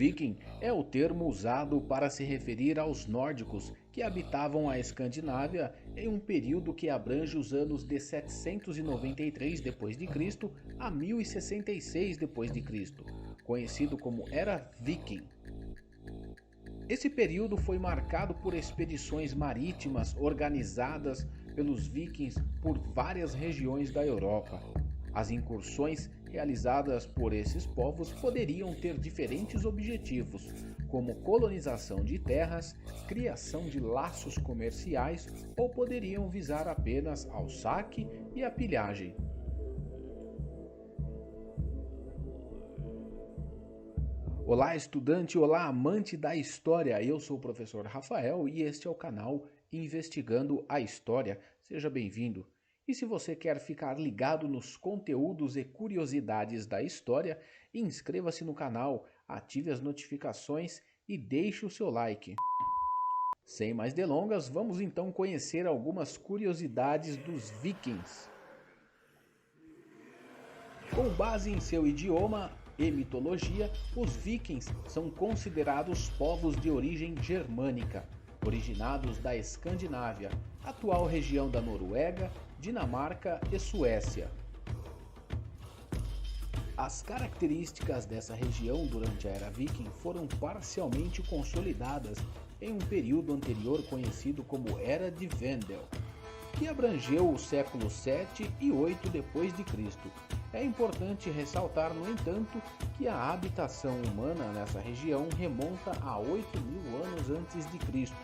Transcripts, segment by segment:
Viking é o termo usado para se referir aos nórdicos que habitavam a Escandinávia em um período que abrange os anos de 793 d.C. a 1066 d.C., conhecido como Era Viking. Esse período foi marcado por expedições marítimas organizadas pelos vikings por várias regiões da Europa. As incursões realizadas por esses povos poderiam ter diferentes objetivos, como colonização de terras, criação de laços comerciais ou poderiam visar apenas ao saque e a pilhagem. Olá estudante, olá amante da história, eu sou o professor Rafael e este é o canal Investigando a História. Seja bem-vindo. E se você quer ficar ligado nos conteúdos e curiosidades da história, inscreva-se no canal, ative as notificações e deixe o seu like. Sem mais delongas, vamos então conhecer algumas curiosidades dos vikings. Com base em seu idioma e mitologia, os vikings são considerados povos de origem germânica, originados da Escandinávia, atual região da Noruega, Dinamarca e Suécia. As características dessa região durante a Era Viking foram parcialmente consolidadas em um período anterior conhecido como Era de Vendel, que abrangeu os séculos 7 e 8 d.C. É importante ressaltar, no entanto, que a habitação humana nessa região remonta a 8.000 anos antes de Cristo.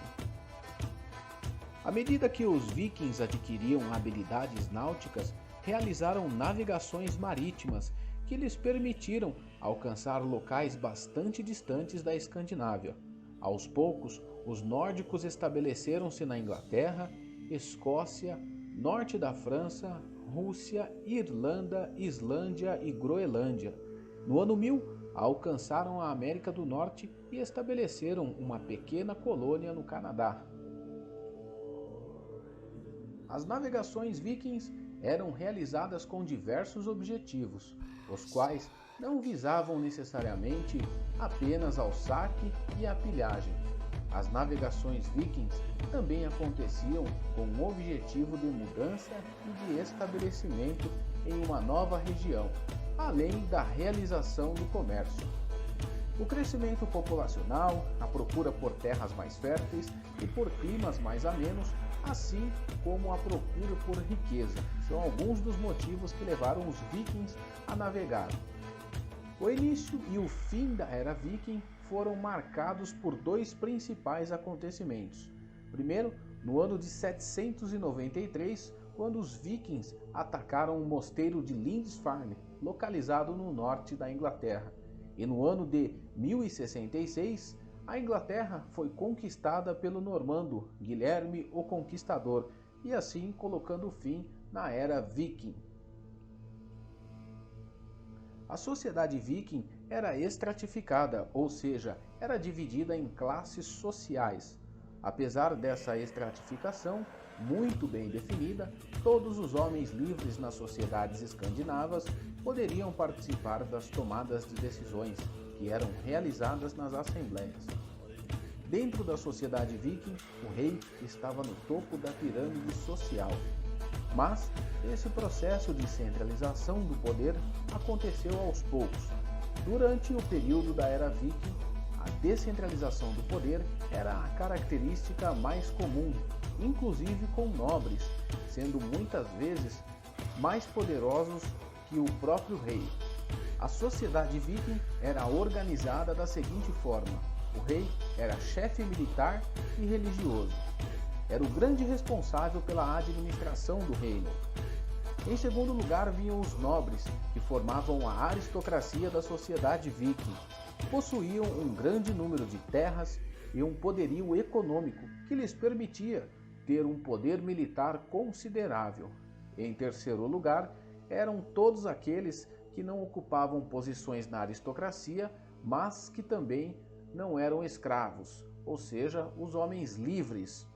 À medida que os vikings adquiriam habilidades náuticas, realizaram navegações marítimas que lhes permitiram alcançar locais bastante distantes da Escandinávia. Aos poucos, os nórdicos estabeleceram-se na Inglaterra, Escócia, norte da França, Rússia, Irlanda, Islândia e Groenlândia. No ano 1000, alcançaram a América do Norte e estabeleceram uma pequena colônia no Canadá. As navegações vikings eram realizadas com diversos objetivos, os quais não visavam necessariamente apenas ao saque e à pilhagem. As navegações vikings também aconteciam com o objetivo de mudança e de estabelecimento em uma nova região, além da realização do comércio. O crescimento populacional, a procura por terras mais férteis e por climas mais amenos, assim como a procura por riqueza, são alguns dos motivos que levaram os vikings a navegar. O início e o fim da Era Viking foram marcados por dois principais acontecimentos. Primeiro, no ano de 793, quando os vikings atacaram o mosteiro de Lindisfarne, localizado no norte da Inglaterra. E no ano de 1066, a Inglaterra foi conquistada pelo normando Guilherme o Conquistador, e assim colocando fim na Era Viking. A sociedade viking era estratificada, ou seja, era dividida em classes sociais. Apesar dessa estratificação muito bem definida, todos os homens livres nas sociedades escandinavas poderiam participar das tomadas de decisões que eram realizadas nas assembleias. Dentro da sociedade viking, o rei estava no topo da pirâmide social. Mas esse processo de centralização do poder aconteceu aos poucos. Durante o período da Era Viking, a descentralização do poder era a característica mais comum, inclusive com nobres, sendo muitas vezes mais poderosos que o próprio rei. A sociedade viking era organizada da seguinte forma: o rei era chefe militar e religioso. Era o grande responsável pela administração do reino. Em segundo lugar vinham os nobres, que formavam a aristocracia da sociedade viking. Possuíam um grande número de terras e um poderio econômico que lhes permitia ter um poder militar considerável. Em terceiro lugar, eram todos aqueles que não ocupavam posições na aristocracia, mas que também não eram escravos, ou seja, os homens livres.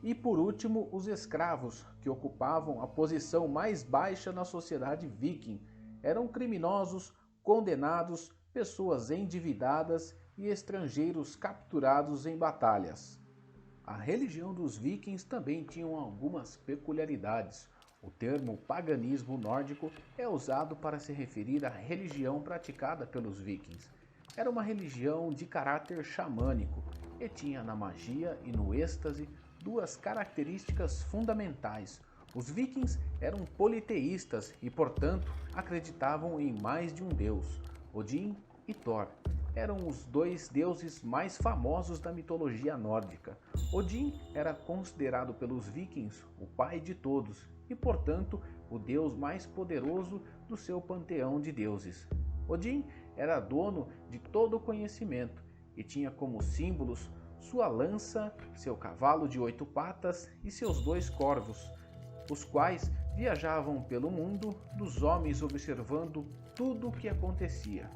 E por último, os escravos, que ocupavam a posição mais baixa na sociedade viking, eram criminosos, condenados pessoas endividadas e estrangeiros capturados em batalhas. A religião dos vikings também tinha algumas peculiaridades. O termo paganismo nórdico é usado para se referir à religião praticada pelos vikings. Era uma religião de caráter xamânico e tinha na magia e no êxtase duas características fundamentais. Os vikings eram politeístas e, portanto, acreditavam em mais de um deus. Odin e Thor eram os dois deuses mais famosos da mitologia nórdica. Odin era considerado pelos vikings o pai de todos e, portanto, o deus mais poderoso do seu panteão de deuses. Odin era dono de todo o conhecimento e tinha como símbolos sua lança, seu cavalo de 8 patas e seus 2 corvos, os quais viajavam pelo mundo dos homens observando tudo o que acontecia.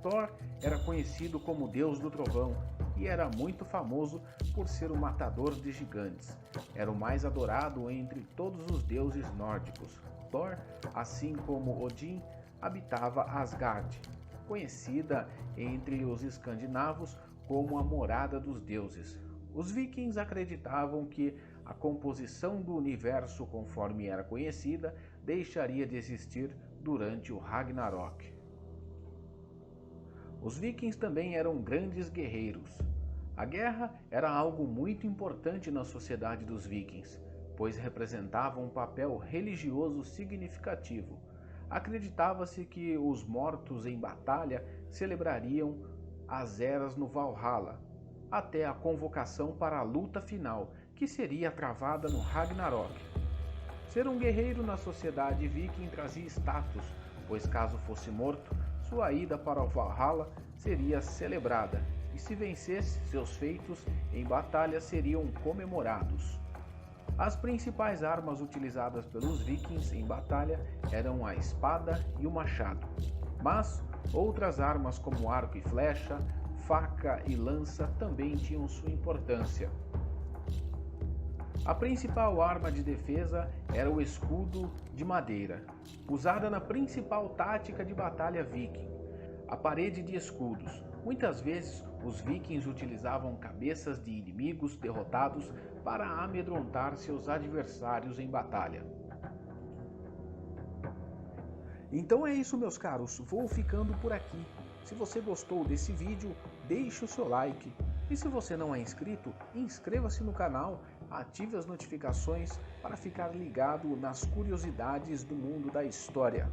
Thor era conhecido como deus do trovão e era muito famoso por ser o matador de gigantes. Era o mais adorado entre todos os deuses nórdicos. Thor, assim como Odin, habitava Asgard, conhecida entre os escandinavos como a morada dos deuses. Os vikings acreditavam que a composição do universo conforme era conhecida deixaria de existir durante o Ragnarok. Os vikings também eram grandes guerreiros. A guerra era algo muito importante na sociedade dos vikings, pois representava um papel religioso significativo. Acreditava-se que os mortos em batalha celebrariam as eras no Valhalla, até a convocação para a luta final, que seria travada no Ragnarok. Ser um guerreiro na sociedade viking trazia status, pois caso fosse morto, sua ida para o Valhalla seria celebrada, e se vencesse, seus feitos em batalha seriam comemorados. As principais armas utilizadas pelos vikings em batalha eram a espada e o machado, mas outras armas como arco e flecha, faca e lança também tinham sua importância. A principal arma de defesa era o escudo de madeira, usada na principal tática de batalha viking, a parede de escudos. Muitas vezes os vikings utilizavam cabeças de inimigos derrotados para amedrontar seus adversários em batalha. Então é isso, meus caros, vou ficando por aqui. Se você gostou desse vídeo, deixe o seu like. E se você não é inscrito, inscreva-se no canal, ative as notificações para ficar ligado nas curiosidades do mundo da história.